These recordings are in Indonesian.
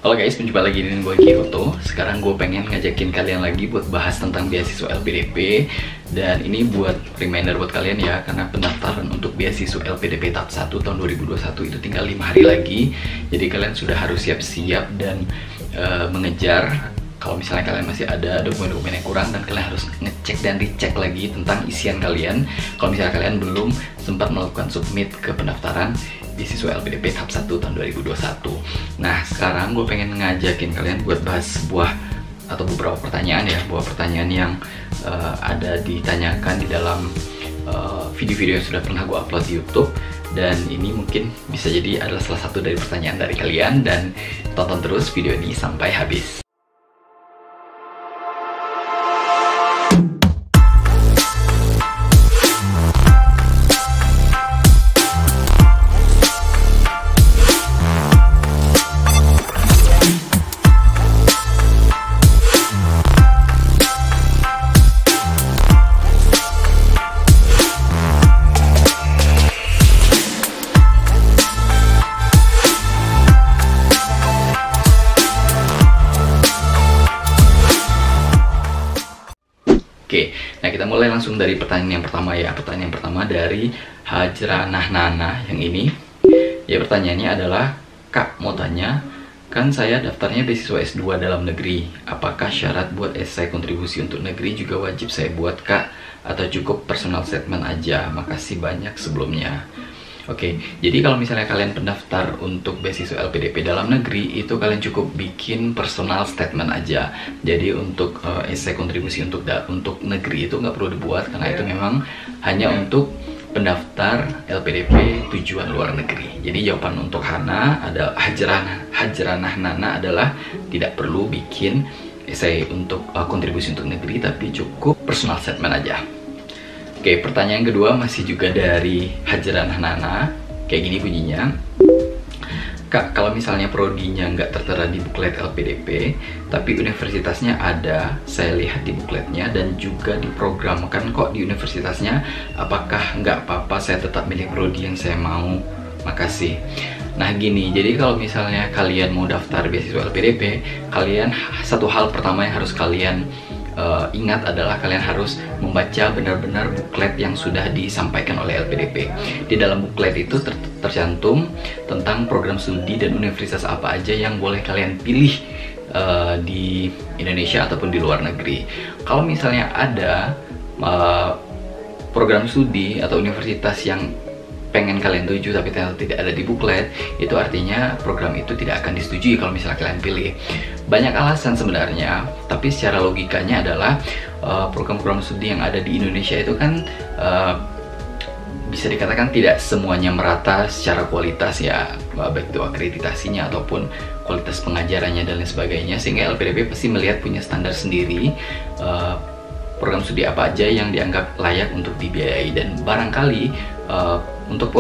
Halo guys, berjumpa lagi dengan gue Kyoto. Sekarang gue pengen ngajakin kalian lagi buat bahas tentang beasiswa LPDP. Dan ini buat reminder buat kalian ya, karena pendaftaran untuk beasiswa LPDP tahap 1 tahun 2021 itu tinggal 5 hari lagi. Jadi kalian sudah harus siap-siap dan mengejar. Kalau misalnya kalian masih ada dokumen-dokumen yang kurang, dan kalian harus ngecek dan dicek lagi tentang isian kalian. Kalau misalnya kalian belum sempat melakukan submit ke pendaftaran beasiswa LPDP tahap 1 tahun 2021. Nah, sekarang gue pengen ngajakin kalian buat bahas sebuah atau beberapa pertanyaan ya, beberapa pertanyaan yang ada ditanyakan di dalam video-video yang sudah pernah gue upload di YouTube. Dan ini mungkin bisa jadi adalah salah satu dari pertanyaan dari kalian, dan tonton terus video ini sampai habis. Oke, nah kita mulai langsung dari pertanyaan yang pertama ya. Pertanyaan yang pertama dari Hajranah Nana yang ini. Ya, pertanyaannya adalah, Kak, mau tanya, kan saya daftarnya beasiswa S2 dalam negeri. Apakah syarat buat esai kontribusi untuk negeri juga wajib saya buat, Kak? Atau cukup personal statement aja? Makasih banyak sebelumnya. Oke, jadi kalau misalnya kalian pendaftar untuk beasiswa LPDP dalam negeri, itu kalian cukup bikin personal statement aja. Jadi untuk esai kontribusi untuk negeri itu nggak perlu dibuat, karena itu memang hanya untuk pendaftar LPDP tujuan luar negeri. Jadi jawaban untuk Hana ada Hajranah Nana adalah tidak perlu bikin esai untuk kontribusi untuk negeri, tapi cukup personal statement aja. Oke, pertanyaan kedua masih juga dari Hajranah Nana. Kayak gini bunyinya. Kak, kalau misalnya prodinya nggak tertera di buklet LPDP, tapi universitasnya ada, saya lihat di bukletnya, dan juga diprogramkan kok di universitasnya, apakah nggak apa-apa saya tetap milih prodi yang saya mau? Makasih. Nah gini, jadi kalau misalnya kalian mau daftar beasiswa LPDP, kalian satu hal pertama yang harus kalian ingat adalah kalian harus membaca benar-benar buklet yang sudah disampaikan oleh LPDP. Di dalam buklet itu tercantum tentang program studi dan universitas apa aja yang boleh kalian pilih di Indonesia ataupun di luar negeri. Kalau misalnya ada program studi atau universitas yang pengen kalian tuju tapi ternyata tidak ada di buklet, itu artinya program itu tidak akan disetujui kalau misalnya kalian pilih. Banyak alasan sebenarnya, tapi secara logikanya adalah program-program studi yang ada di Indonesia itu kan bisa dikatakan tidak semuanya merata secara kualitas ya, baik itu akreditasinya ataupun kualitas pengajarannya dan lain sebagainya, sehingga LPDP pasti melihat punya standar sendiri program studi apa aja yang dianggap layak untuk dibiayai. Dan barangkali untuk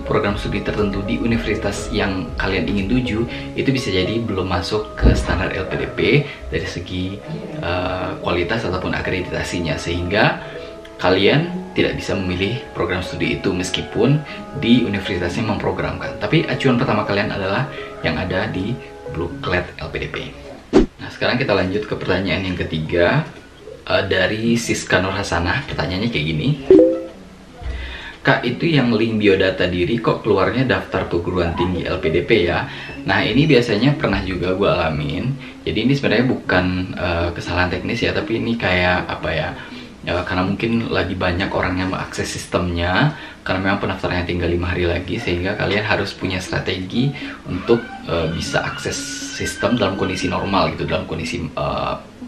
program studi tertentu di universitas yang kalian ingin tuju itu bisa jadi belum masuk ke standar LPDP dari segi kualitas ataupun akreditasinya, sehingga kalian tidak bisa memilih program studi itu meskipun di universitasnya memprogramkan. Tapi acuan pertama kalian adalah yang ada di buklet LPDP. Nah, sekarang kita lanjut ke pertanyaan yang ketiga dari Siska Nur Hasanah. Pertanyaannya kayak gini. Kak, itu yang link biodata diri kok keluarnya daftar perguruan tinggi LPDP ya? Nah, ini biasanya pernah juga gue alamin. Jadi ini sebenarnya bukan kesalahan teknis ya, tapi ini kayak apa ya? Karena mungkin lagi banyak orang yang mengakses sistemnya, karena memang pendaftarannya tinggal 5 hari lagi, sehingga kalian harus punya strategi untuk bisa akses sistem dalam kondisi normal gitu, dalam kondisi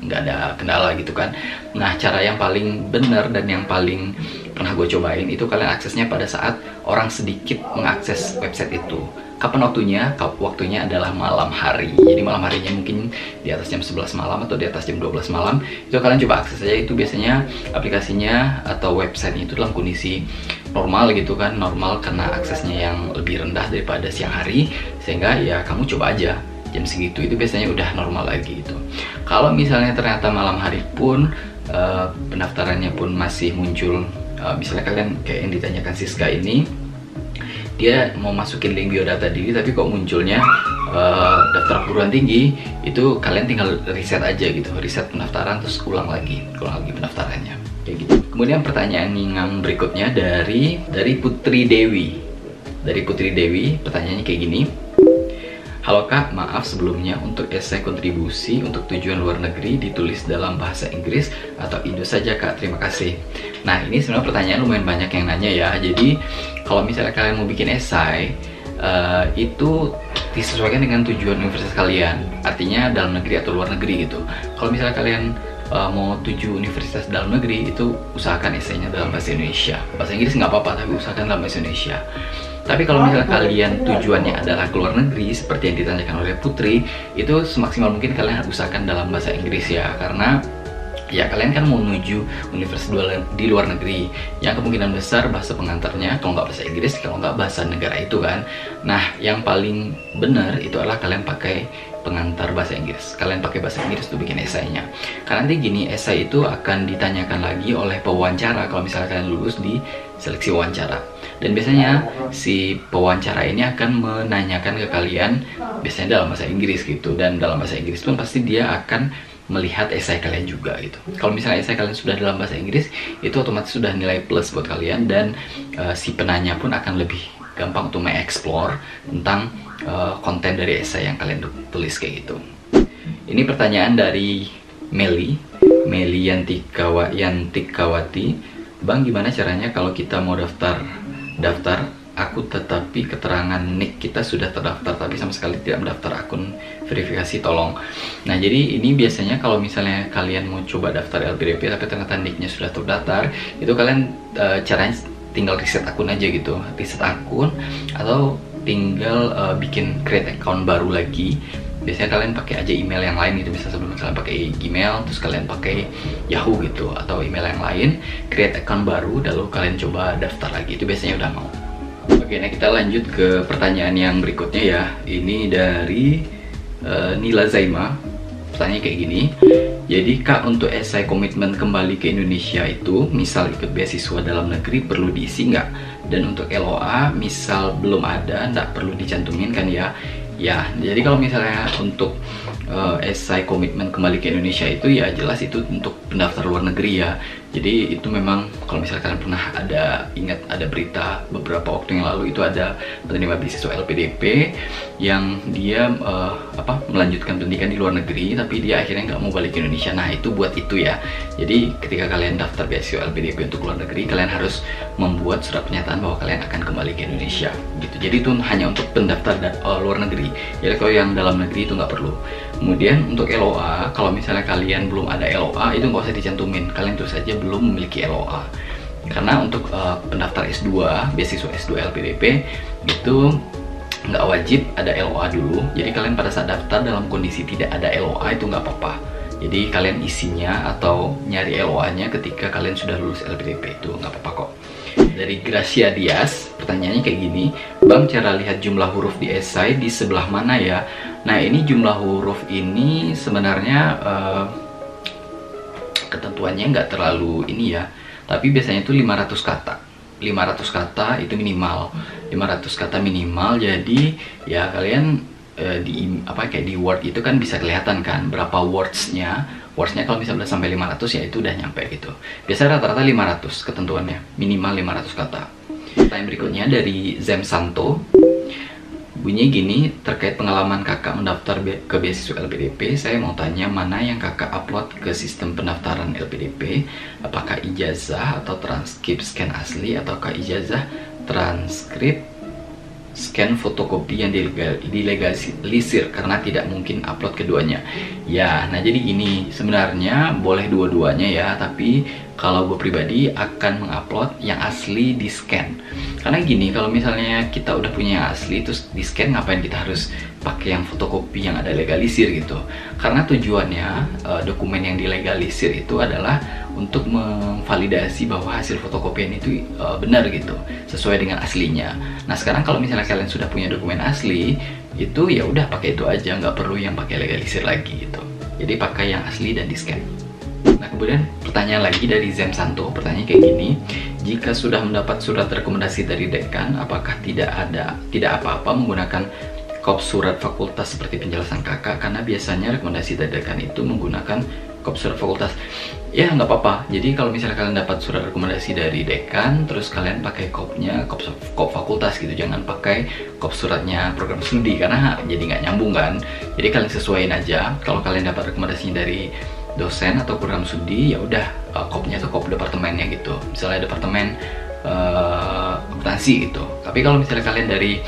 nggak ada kendala gitu kan. Nah, cara yang paling benar dan yang paling pernah gue cobain itu kalian aksesnya pada saat orang sedikit mengakses website itu. Kapan waktunya? Waktunya adalah malam hari. Jadi malam harinya mungkin di atas jam 11 malam atau di atas jam 12 malam. Itu kalian coba akses aja. Itu biasanya aplikasinya atau websitenya itu dalam kondisi normal gitu kan. Normal karena aksesnya yang lebih rendah daripada siang hari. Sehingga ya kamu coba aja jam segitu, itu biasanya udah normal lagi gitu. Kalau misalnya ternyata malam hari pun pendaftarannya pun masih muncul, misalnya kalian kayak yang ditanyakan Siska ini, dia mau masukin link biodata diri tapi kok munculnya daftar perguruan tinggi, itu kalian tinggal reset aja gitu, reset pendaftaran terus ulang lagi pendaftarannya kayak gitu. Kemudian pertanyaan yang berikutnya dari Putri Dewi. Dari Putri Dewi, pertanyaannya kayak gini. Halo Kak, maaf sebelumnya, untuk esai kontribusi untuk tujuan luar negeri ditulis dalam bahasa Inggris atau Indo saja Kak? Terima kasih. Nah, ini sebenarnya pertanyaan lumayan banyak yang nanya ya. Jadi, kalau misalnya kalian mau bikin esai, itu disesuaikan dengan tujuan universitas kalian. Artinya dalam negeri atau luar negeri gitu. Kalau misalnya kalian mau tuju universitas dalam negeri, itu usahakan esainya dalam bahasa Indonesia. Bahasa Inggris nggak apa-apa, tapi usahakan dalam bahasa Indonesia. Tapi kalau misalnya kalian tujuannya adalah ke luar negeri, seperti yang ditanyakan oleh Putri, itu semaksimal mungkin kalian usahakan dalam bahasa Inggris ya. Karena ya kalian kan mau menuju universitas di luar negeri, yang kemungkinan besar bahasa pengantarnya kalau nggak bahasa Inggris, kalau nggak bahasa negara itu kan. Nah, yang paling benar itu adalah kalian pakai pengantar bahasa Inggris. Kalian pakai bahasa Inggris untuk bikin esainya. Karena nanti gini, esai itu akan ditanyakan lagi oleh pewawancara kalau misalnya kalian lulus di seleksi wawancara. Dan biasanya si pewawancara ini akan menanyakan ke kalian biasanya dalam bahasa Inggris gitu. Dan dalam bahasa Inggris pun pasti dia akan melihat esai kalian juga gitu. Kalau misalnya esai kalian sudah dalam bahasa Inggris, itu otomatis sudah nilai plus buat kalian. Dan si penanya pun akan lebih gampang untuk mengeksplor tentang konten dari esai yang kalian tulis kayak gitu. Ini pertanyaan dari Meli Yantikawati. Bang, gimana caranya kalau kita mau daftar aku tetapi keterangan NIK kita sudah terdaftar tapi sama sekali tidak mendaftar akun verifikasi, tolong. Nah, jadi ini biasanya kalau misalnya kalian mau coba daftar LPDP tapi ternyata NIK-nya sudah terdaftar, itu kalian caranya tinggal reset akun aja gitu, reset akun atau tinggal bikin create account baru lagi. Biasanya kalian pakai aja email yang lain gitu. Misalnya sebelum kalian pakai Gmail, terus kalian pakai Yahoo gitu atau email yang lain, create account baru, lalu kalian coba daftar lagi. Itu biasanya udah mau. Oke, nah kita lanjut ke pertanyaan yang berikutnya ya. Ini dari Nila Zaima. Pertanyaannya kayak gini. Jadi Kak, untuk esai komitmen kembali ke Indonesia itu, misal ikut beasiswa dalam negeri, perlu diisi nggak? Dan untuk LOA, misal belum ada, nggak perlu dicantumin kan ya? Ya, jadi kalau misalnya untuk esai komitmen kembali ke Indonesia itu ya jelas itu untuk pendaftar luar negeri ya. Jadi itu memang kalau misalnya kalian pernah ingat ada berita beberapa waktu yang lalu, itu ada penerima beasiswa LPDP yang dia melanjutkan pendidikan di luar negeri tapi dia akhirnya nggak mau balik ke Indonesia. Nah, itu buat itu ya. Jadi ketika kalian daftar beasiswa LPDP untuk luar negeri, kalian harus membuat surat pernyataan bahwa kalian akan kembali ke Indonesia gitu. Jadi itu hanya untuk pendaftar luar negeri. Jadi kalau yang dalam negeri itu nggak perlu. Kemudian untuk LOA, kalau misalnya kalian belum ada LOA, itu nggak usah dicantumin. Kalian tulis saja belum memiliki LOA. Karena untuk pendaftar S2, beasiswa S2 LPDP, itu nggak wajib ada LOA dulu. Jadi kalian pada saat daftar dalam kondisi tidak ada LOA itu nggak apa-apa. Jadi kalian isinya atau nyari LOA-nya ketika kalian sudah lulus LPDP, itu nggak apa-apa kok. Dari Gracia Dias, pertanyaannya kayak gini. Bang, cara lihat jumlah huruf di esai di sebelah mana ya? Nah, ini jumlah huruf ini sebenarnya ketentuannya nggak terlalu ini ya. Tapi biasanya itu 500 kata. 500 kata itu minimal. 500 kata minimal. Jadi ya kalian kayak di Word itu kan bisa kelihatan kan berapa wordsnya kalau misalnya udah sampai 500 ya itu udah nyampe gitu. Biasanya rata-rata 500 ketentuannya, minimal 500 kata. Pertanyaan berikutnya dari Zem Santo. Bunyinya gini, terkait pengalaman kakak mendaftar ke beasiswa LPDP, saya mau tanya mana yang kakak upload ke sistem pendaftaran LPDP, apakah ijazah atau transkrip scan asli, ataukah ijazah transkrip scan fotokopi yang dilegalisir, karena tidak mungkin upload keduanya. Ya, nah jadi gini, sebenarnya boleh dua-duanya ya, tapi kalau gue pribadi akan mengupload yang asli di scan. Karena gini, kalau misalnya kita udah punya yang asli terus di scan, ngapain kita harus pakai yang fotokopi yang ada legalisir gitu. Karena tujuannya dokumen yang dilegalisir itu adalah untuk memvalidasi bahwa hasil fotokopian itu benar gitu, sesuai dengan aslinya. Nah, sekarang kalau misalnya kalian sudah punya dokumen asli, itu ya udah pakai itu aja, nggak perlu yang pakai legalisir lagi gitu. Jadi pakai yang asli dan di scan. Nah, kemudian pertanyaan lagi dari Zem Santo, pertanyaan kayak gini, jika sudah mendapat surat rekomendasi dari dekan, apakah tidak apa-apa menggunakan kop surat fakultas seperti penjelasan kakak? Karena biasanya rekomendasi dari dekan itu menggunakan kop surat fakultas. Ya nggak apa-apa. Jadi kalau misalnya kalian dapat surat rekomendasi dari dekan, terus kalian pakai kopnya kop fakultas gitu, jangan pakai kop suratnya program studi karena jadi nggak nyambung kan. Jadi kalian sesuaiin aja. Kalau kalian dapat rekomendasinya dari dosen atau program studi, ya udah kopnya atau kop departemennya gitu. Misalnya departemen akuntansi gitu. Tapi kalau misalnya kalian dari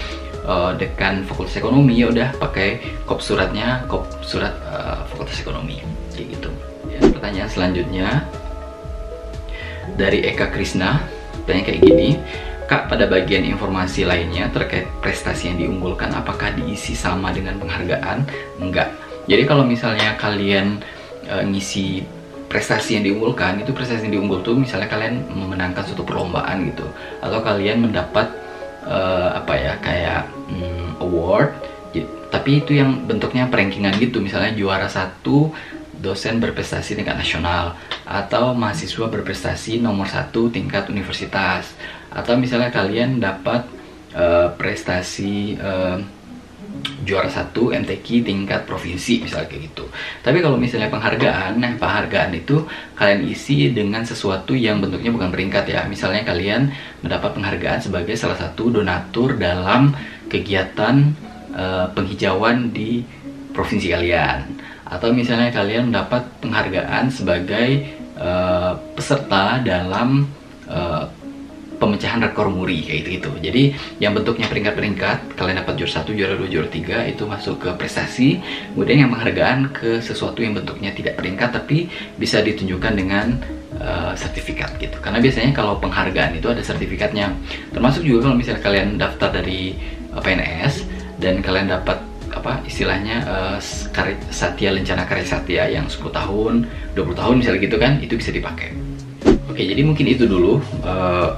dekan fakultas ekonomi, ya udah pakai kop suratnya kop surat fakultas ekonomi kayak gitu. Ya, pertanyaan selanjutnya dari Eka Krisna, tanya kayak gini, Kak, pada bagian informasi lainnya terkait prestasi yang diunggulkan, apakah diisi sama dengan penghargaan? Enggak. Jadi kalau misalnya kalian ngisi prestasi yang diunggulkan, itu prestasi yang diunggul tuh misalnya kalian memenangkan suatu perlombaan gitu, atau kalian mendapat kayak award, tapi itu yang bentuknya perankingan gitu, misalnya juara 1 dosen berprestasi tingkat nasional, atau mahasiswa berprestasi nomor 1 tingkat universitas, atau misalnya kalian dapat prestasi juara 1 MTQ tingkat provinsi misalnya kayak gitu. Tapi kalau misalnya penghargaan, nah penghargaan itu kalian isi dengan sesuatu yang bentuknya bukan peringkat ya. Misalnya kalian mendapat penghargaan sebagai salah satu donatur dalam kegiatan penghijauan di provinsi kalian, atau misalnya kalian mendapat penghargaan sebagai peserta dalam pemecahan rekor muri kayak gitu. Jadi yang bentuknya peringkat-peringkat, kalian dapat juara 1, juara 2, juara 3 itu masuk ke prestasi. Kemudian yang penghargaan ke sesuatu yang bentuknya tidak peringkat tapi bisa ditunjukkan dengan sertifikat gitu. Karena biasanya kalau penghargaan itu ada sertifikatnya. Termasuk juga kalau misalnya kalian daftar dari PNS dan kalian dapat istilahnya Satya Lencana Karya Satya yang 10 tahun, 20 tahun misalnya gitu kan, itu bisa dipakai. Oke, jadi mungkin itu dulu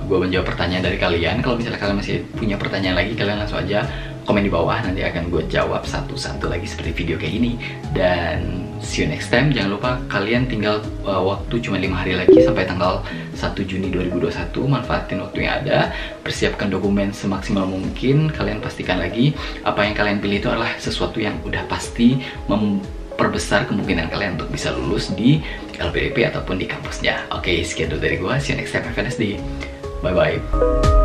gue menjawab pertanyaan dari kalian. Kalau misalnya kalian masih punya pertanyaan lagi, kalian langsung aja komen di bawah, nanti akan gue jawab satu-satu lagi seperti video kayak ini. Dan see you next time. Jangan lupa kalian tinggal waktu cuma 5 hari lagi sampai tanggal 1 Juni 2021. Manfaatin waktu yang ada, persiapkan dokumen semaksimal mungkin. Kalian pastikan lagi apa yang kalian pilih itu adalah sesuatu yang udah pasti memperbesar kemungkinan kalian untuk bisa lulus di LPDP ataupun di kampusnya. Oke, sekian dulu dari gue. See you next time, FNSD. Bye-bye.